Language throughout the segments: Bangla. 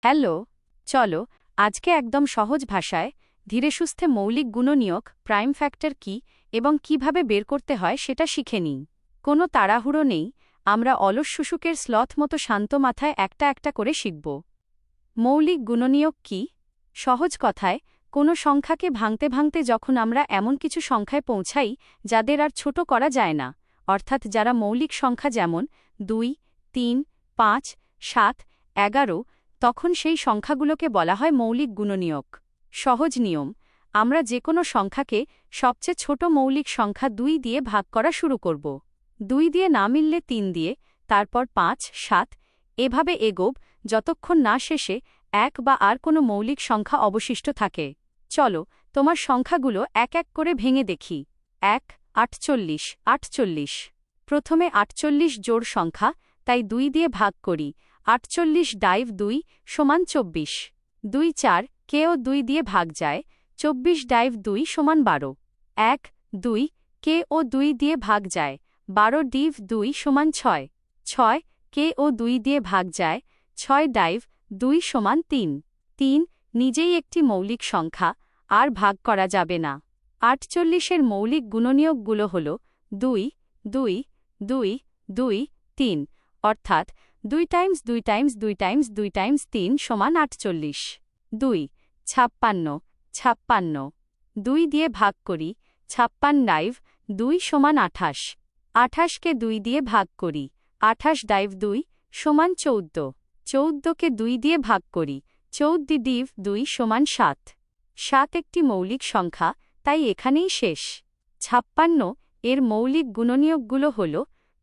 হ্যালো, চলো আজকে একদম সহজ ভাষায় ধীরে সুস্থে মৌলিক গুণনীয়ক প্রাইম ফ্যাক্টর কী এবং কিভাবে বের করতে হয় সেটা শিখে নিই। কোনো তাড়াহুড়ো নেই, আমরা অলস শুশুকের স্লথ মতো শান্ত মাথায় একটা একটা করে শিখব। মৌলিক গুণনীয়ক কী? সহজ কথায়, কোনো সংখ্যাকে ভাঙতে ভাঙতে যখন আমরা এমন কিছু সংখ্যায় পৌঁছাই যাদের আর ছোট করা যায় না, অর্থাৎ যারা মৌলিক সংখ্যা যেমন 2, 3, 5, 7, 11, তখন সেই সংখ্যাগুলোকে বলা হয় মৌলিক গুণনীয়ক। সহজ নিয়ম, আমরা যে কোনো সংখ্যাকে সবচেয়ে ছোট মৌলিক সংখ্যা 2 দিয়ে ভাগ করা শুরু করব। 2 দিয়ে না মিললে 3 দিয়ে, তারপর 5, 7, এভাবে এগোব যতক্ষণ না শেষে 1 বা আর কোনো মৌলিক সংখ্যা অবশিষ্ট থাকে। চলো তোমার সংখ্যাগুলো এক এক করে ভেঙে দেখি। 1, 48, 48। প্রথমে 48 জোড় সংখ্যা, তাই 2 দিয়ে ভাগ করি। 48-2 সমান 24। 2, 4 কেও 2 দিয়ে ভাগ যায়। 24-2 সমান 12। 1, 2 কেও 2 দিয়ে ভাগ যায়। 12-2 সমান 6। 6 কেও 2 দিয়ে ভাগ যায়। 6-2 সমান 3। 3 নিজেই একটি মৌলিক সংখ্যা, আর ভাগ করা যাবে না। 48-এর মৌলিক গুণনীয়কগুলো হল 2, 2, 2, 2, 3, অর্থাৎ 2 টাইমস 2 টাইমস 2 টাইমস 2 টাইমস 3 সমান 48। 2, 56, 56। 2 দিয়ে ভাগ করি। 56-2 সমান 28। 28কে 2 দিয়ে ভাগ করি। 28-2 সমান 14। 14কে 2 দিয়ে ভাগ করি। 14-2 সমান 7। 7 একটি মৌলিক সংখ্যা, তাই এখানেই শেষ। 56 এর মৌলিক গুণনীয়কগুলো হল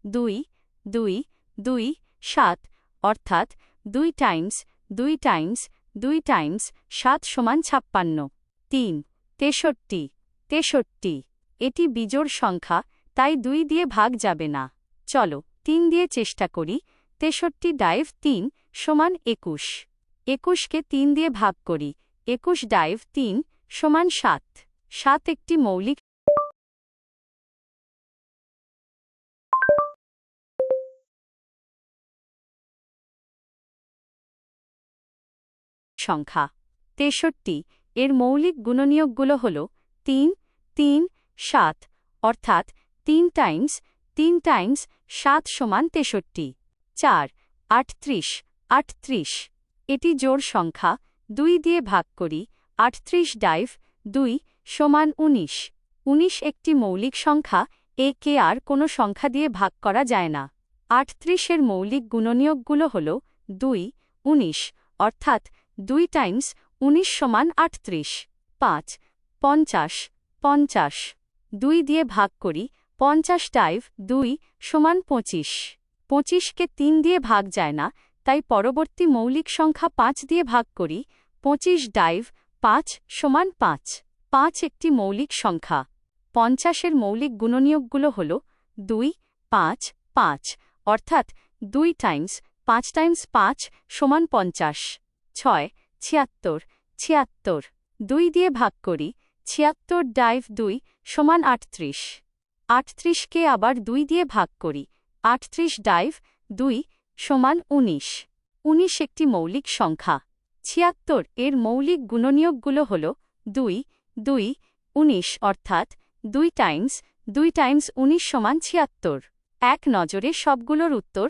2, 2, 2, 7, অর্থাৎ 2 টাইমস 2 টাইমস 2 টাইমস 7 সমান 56। 3, 63, 63। এটি বিজোড় সংখ্যা, তাই 2 দিয়ে ভাগ যাবে না। চলো 3 দিয়ে চেষ্টা করি। 63-3 সমান 21। 21কে 3 দিয়ে ভাগ করি। 21-3 সমান 7। 7 একটি মৌলিক সংখ্যা। 63 এর মৌলিক গুণনীয়কগুলো হল 3, 3, 7, অর্থাৎ 3 টাইমস 3 টাইমস 7 সমান 63। 4, 38, 38। এটি জোড় সংখ্যা, 2 দিয়ে ভাগ করি। 38-2 সমান 19। 19 একটি মৌলিক সংখ্যা, একে আর কোনো সংখ্যা দিয়ে ভাগ করা যায় না। 38-এর মৌলিক গুণনীয়কগুলো হল 2, 19, অর্থাৎ 2 টাইমস 19 সমান 38। 5, 50, 50। 2 দিয়ে ভাগ করি। 50-2 সমান 25। 25কে 3 দিয়ে ভাগ যায় না, তাই পরবর্তী মৌলিক সংখ্যা 5 দিয়ে ভাগ করি। 25-5 সমান 5। 5 একটি মৌলিক সংখ্যা। 50-এর মৌলিক গুণনীয়কগুলো হল 2, 5, 5, অর্থাৎ 2 টাইমস 5 টাইমস 5 সমান 50। 6, 76, 76। 2 দিয়ে ভাগ করি। 76-2 সমান 38। 38কে আবার 2 দিয়ে ভাগ করি। 38-2 সমান 19। 19 একটি মৌলিক সংখ্যা। 76 এর মৌলিক গুণনীয়কগুলো হল 2, 2, 19, অর্থাৎ 2 টাইমস 2 টাইমস 19 সমান 76। এক নজরে সবগুলোর উত্তর